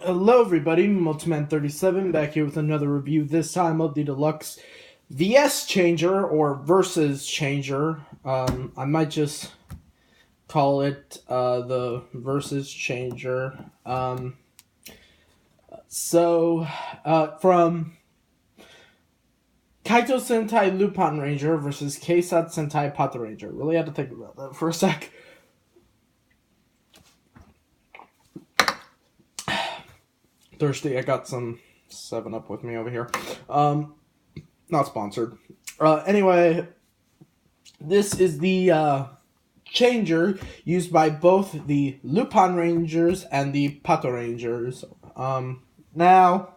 Hello everybody, Multiman37 back here with another review, this time of the Deluxe VS Changer, or Versus Changer. I might just call it the Versus Changer. From Kaito Sentai Lupin Ranger versus Keisat Sentai Patranger. Really had to think about that for a sec. Thirsty, I got some 7-Up with me over here. Not sponsored. Anyway, this is the changer used by both the Lupin Rangers and the Patrangers. Now,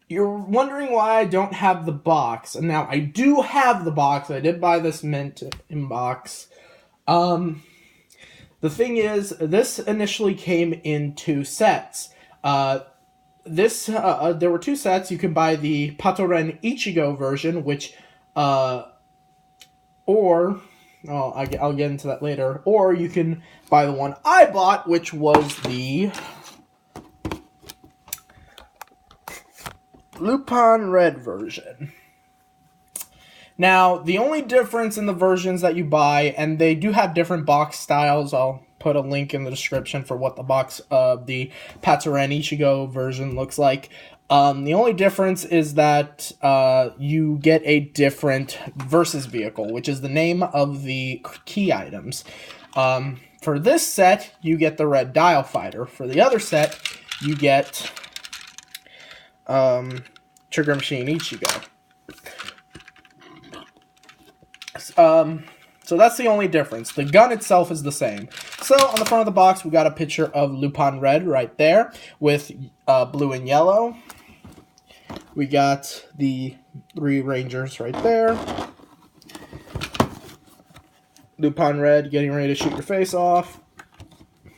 you're wondering why I don't have the box. And now, I do have the box. I did buy this mint in box. The thing is, this initially came in 2 sets. There were 2 sets. You can buy the Patren Ichigo version, which, I'll get into that later. Or you can buy the one I bought, which was the Lupin Red version. Now, the only difference in the versions that you buy, and they do have different box styles. I'll put a link in the description for what the box of the Patren Ichigo version looks like. The only difference is that you get a different Versus vehicle, which is the name of the key items. For this set, you get the Red Dial Fighter. For the other set, you get Trigger Machine Ichigo. So that's the only difference. The gun itself is the same. So on the front of the box, we got a picture of Lupin Red right there with blue and yellow. We got the 3 Rangers right there. Lupin Red getting ready to shoot your face off.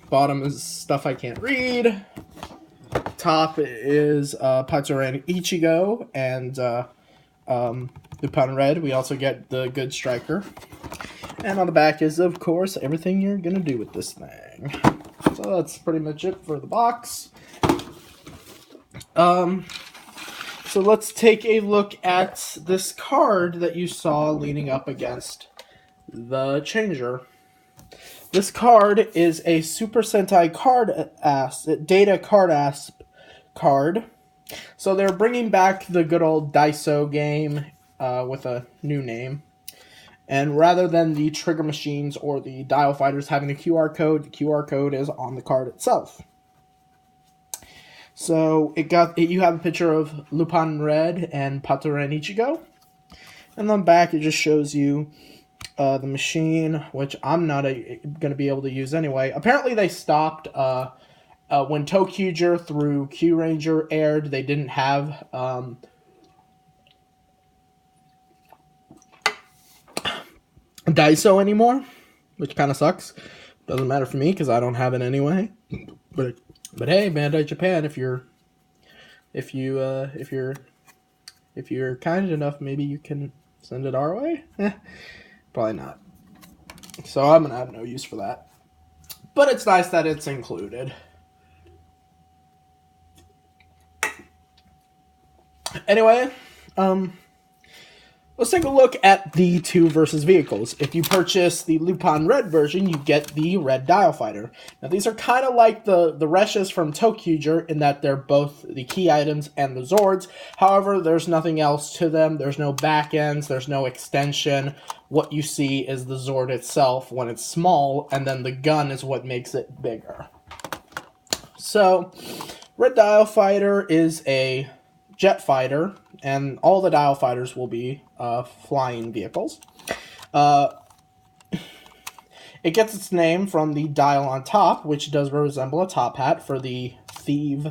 Bottom is stuff I can't read. Top is Patren Ichigo and Lupin Red. We also get the Good Striker. And on the back is, of course, everything you're going to do with this thing. So that's pretty much it for the box. So let's take a look at this card that you saw leaning up against the changer. This card is a Super Sentai data card card. So they're bringing back the good old Daiso game with a new name. And rather than the trigger machines or the dial fighters having a QR code, the QR code is on the card itself. So you have a picture of Lupin Red and Patren Ichigo. And on the back it just shows you the machine, which I'm not going to be able to use anyway. Apparently they stopped when ToQger through Q Ranger aired. They didn't have Daiso anymore, which kind of sucks. Doesn't matter for me because I don't have it anyway. But hey, Bandai Japan, if you're kind enough, maybe you can send it our way. Probably not. So I'm gonna have no use for that. But it's nice that it's included. Anyway, let's take a look at the 2 Versus vehicles. If you purchase the Lupin Red version, you get the Red Dial Fighter. Now, these are kind of like the Reshas from ToQger in that they're both the key items and the Zords. However, there's nothing else to them. There's no back ends. There's no extension. What you see is the Zord itself when it's small, and then the gun is what makes it bigger. So, Red Dial Fighter is a jet fighter, and all the dial fighters will be flying vehicles. It gets its name from the dial on top, which does resemble a top hat for the thief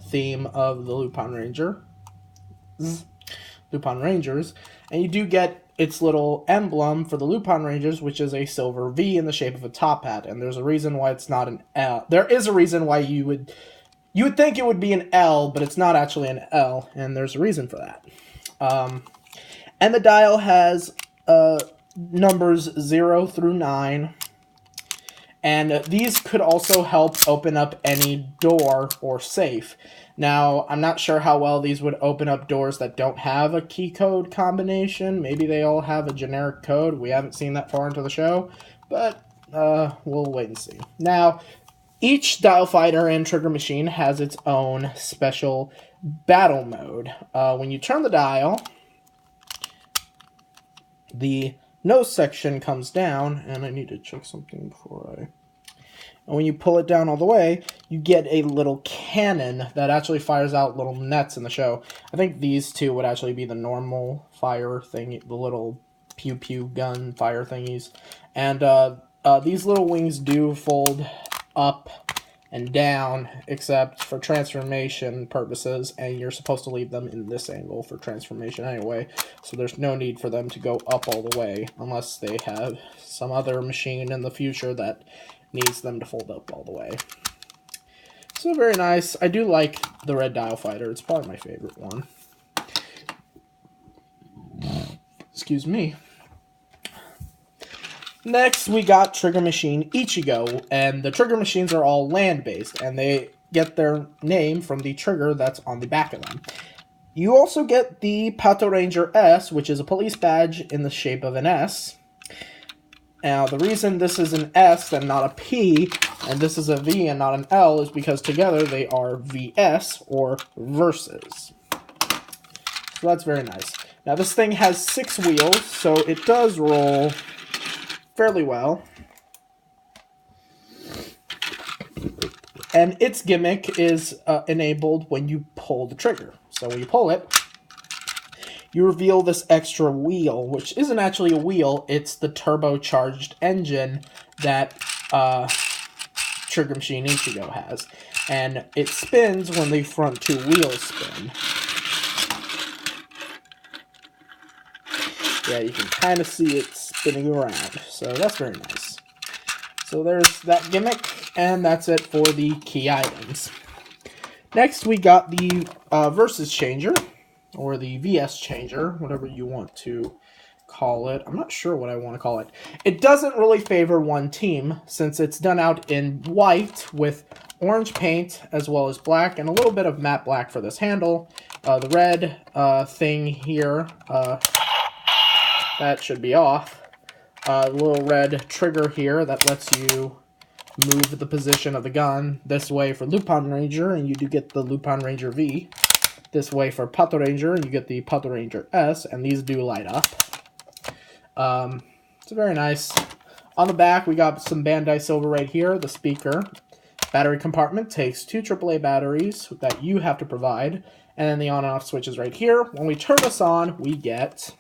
theme of the Lupin Rangers. And you do get its little emblem for the Lupin Rangers, which is a silver V in the shape of a top hat. And there's a reason why it's not an L. There is a reason why you would think it would be an L, but it's not actually an L, and there's a reason for that. And the dial has numbers 0 through 9, And these could also help open up any door or safe. Now, I'm not sure how well these would open up doors that don't have a key code combination. Maybe they all have a generic code. We haven't seen that far into the show, but we'll wait and see. Now, each dial fighter and trigger machine has its own special battle mode. When you turn the dial, the nose section comes down, and I need to check something before I... And when you pull it down all the way, you get a little cannon that actually fires out little nets in the show. I think these two would actually be the normal fire thing, the little pew-pew gun fire thingies. And these little wings do fold up and down, except for transformation purposes, and you're supposed to leave them in this angle for transformation anyway, so there's no need for them to go up all the way, unless they have some other machine in the future that needs them to fold up all the way. So very nice. I do like the red dial fighter. It's probably my favorite one. Excuse me. Next, we got Trigger Machine Ichigo, and the trigger machines are all land-based, and they get their name from the trigger that's on the back of them. You also get the patranger S, which is a police badge in the shape of an S. Now, the reason this is an S and not a P, and this is a V and not an L, is because together they are VS, or versus. So that's very nice. Now, this thing has 6 wheels, so it does roll fairly well. And its gimmick is enabled when you pull the trigger. So when you pull it, you reveal this extra wheel, which isn't actually a wheel, it's the turbocharged engine that Trigger Machine Ichigo has. And it spins when the front 2 wheels spin. Yeah, you can kind of see it spinning around, so that's very nice. So there's that gimmick, and that's it for the key items. Next, we got the Versus Changer, or the VS Changer, whatever you want to call it. I'm not sure what I want to call it. It doesn't really favor one team, since it's done out in white with orange paint, as well as black, and a little bit of matte black for this handle. The red thing here... that should be off. A little red trigger here that lets you move the position of the gun this way for lupinrager, and you do get the lupinrager V. This way for patranger, and you get the patranger S, and these do light up. It's very nice. On the back, we got some Bandai Silver right here, the speaker. Battery compartment takes 2 AAA batteries that you have to provide, and then the on and off switch is right here. When we turn this on, we get...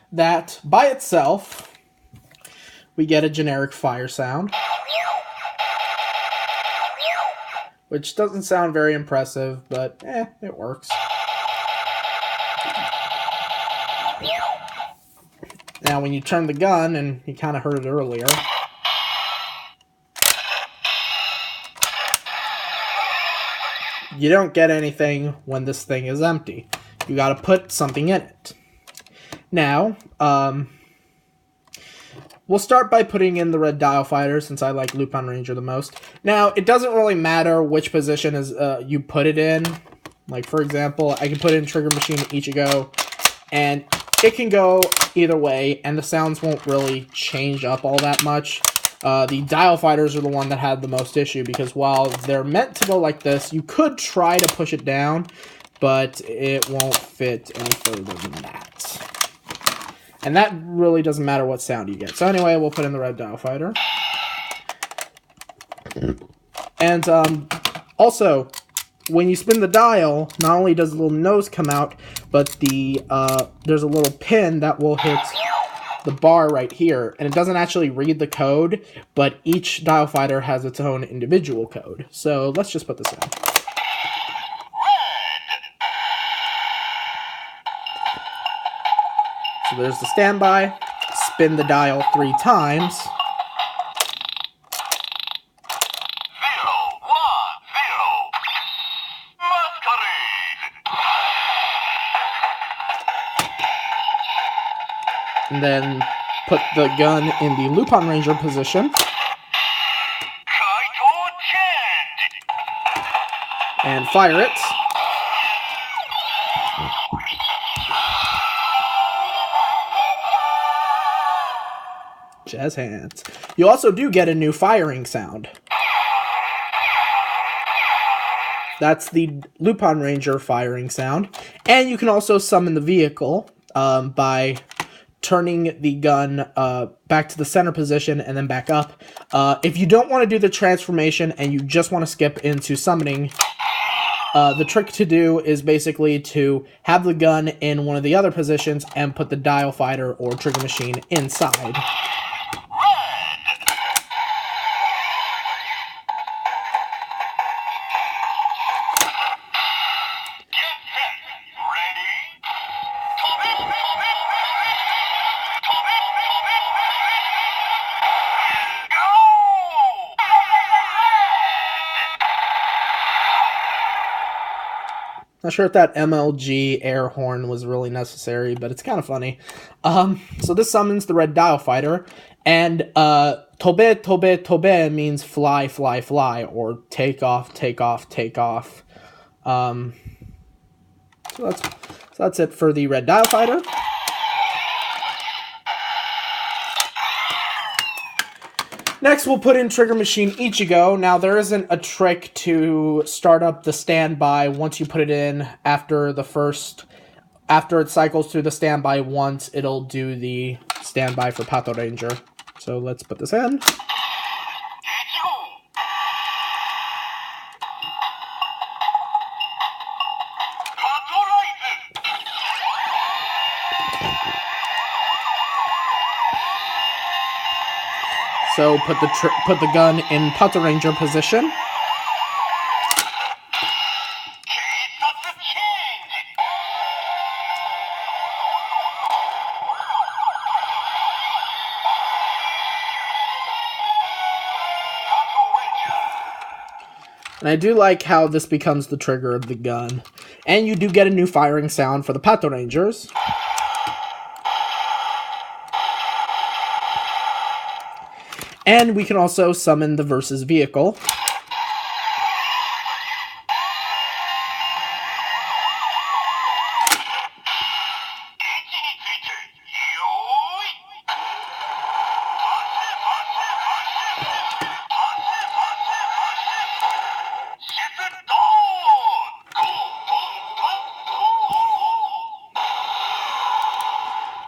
that by itself, we get a generic fire sound, which doesn't sound very impressive, but it works. Now, when you turn the gun, and you kind of heard it earlier, you don't get anything when this thing is empty. You got to put something in it. Now, we'll start by putting in the red dial fighter, since I like lupinrager the most. Now, it doesn't really matter which position is you put it in. Like, for example, I can put in Trigger Machine Ichigo, and it can go either way, and the sounds won't really change up all that much. The dial fighters are the one that had the most issue, because while they're meant to go like this, you could try to push it down, but it won't fit any further than that. And that really doesn't matter what sound you get. So anyway, we'll put in the red dial fighter. And also, when you spin the dial, not only does the little nose come out, but there's a little pin that will hit the bar right here. And it doesn't actually read the code, but each dial fighter has its own individual code. So let's just put this in. So there's the standby, spin the dial 3 times. 0, 1, 0. Masquerade. And then put the gun in the Lupin Ranger position. And fire it. Jazz hands. You also do get a new firing sound. That's the Lupin Ranger firing sound. And you can also summon the vehicle by turning the gun back to the center position and then back up. If you don't want to do the transformation and you just want to skip into summoning, the trick to do is basically to have the gun in one of the other positions and put the dial fighter or trigger machine inside. Not sure if that MLG air horn was really necessary, but it's kind of funny. So this summons the red dial fighter, and tobe, tobe, tobe means fly, fly, fly, or take off, take off, take off. So that's it for the red dial fighter. Next, we'll put in Trigger Machine Ichigo. Now, there isn't a trick to start up the standby once you put it in after it cycles through the standby once, it'll do the standby for Patranger. So let's put this in. So put the gun in Patranger position. And I do like how this becomes the trigger of the gun. And you do get a new firing sound for the Patrangers. And we can also summon the versus vehicle.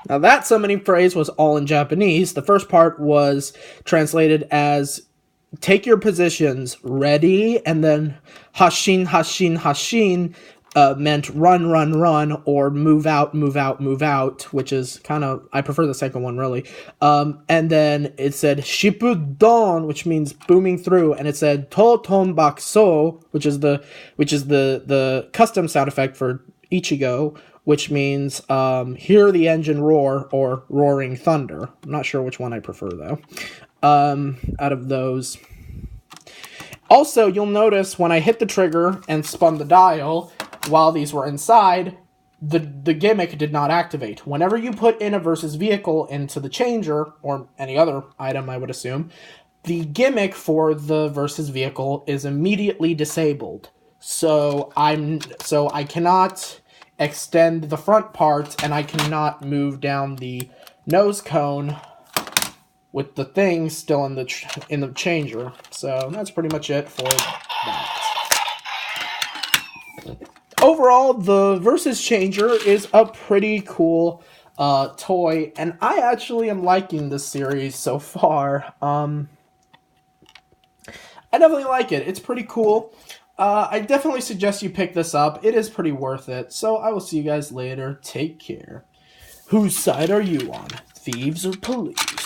Now that summoning phrase was all in Japanese. The first part was translated as take your positions ready, and then hashin, hashin, hashin meant run, run, run, or move out, move out, move out, which is kind of, I prefer the second one really. And then it said shippudon, which means booming through, and it said totonbakuso, which is the custom sound effect for Ichigo, which means hear the engine roar, or roaring thunder. I'm not sure which one I prefer, though, out of those. Also, you'll notice when I hit the trigger and spun the dial, while these were inside, the gimmick did not activate. Whenever you put in a versus vehicle into the changer, or any other item, I would assume, the gimmick for the versus vehicle is immediately disabled. So I cannot extend the front part, and I cannot move down the nose cone with the thing still in the changer. So that's pretty much it for that. Overall, the Versus Changer is a pretty cool toy, and I actually am liking this series so far. I definitely like it. It's pretty cool. I definitely suggest you pick this up. It is pretty worth it. So I will see you guys later. Take care. Whose side are you on? Thieves or police?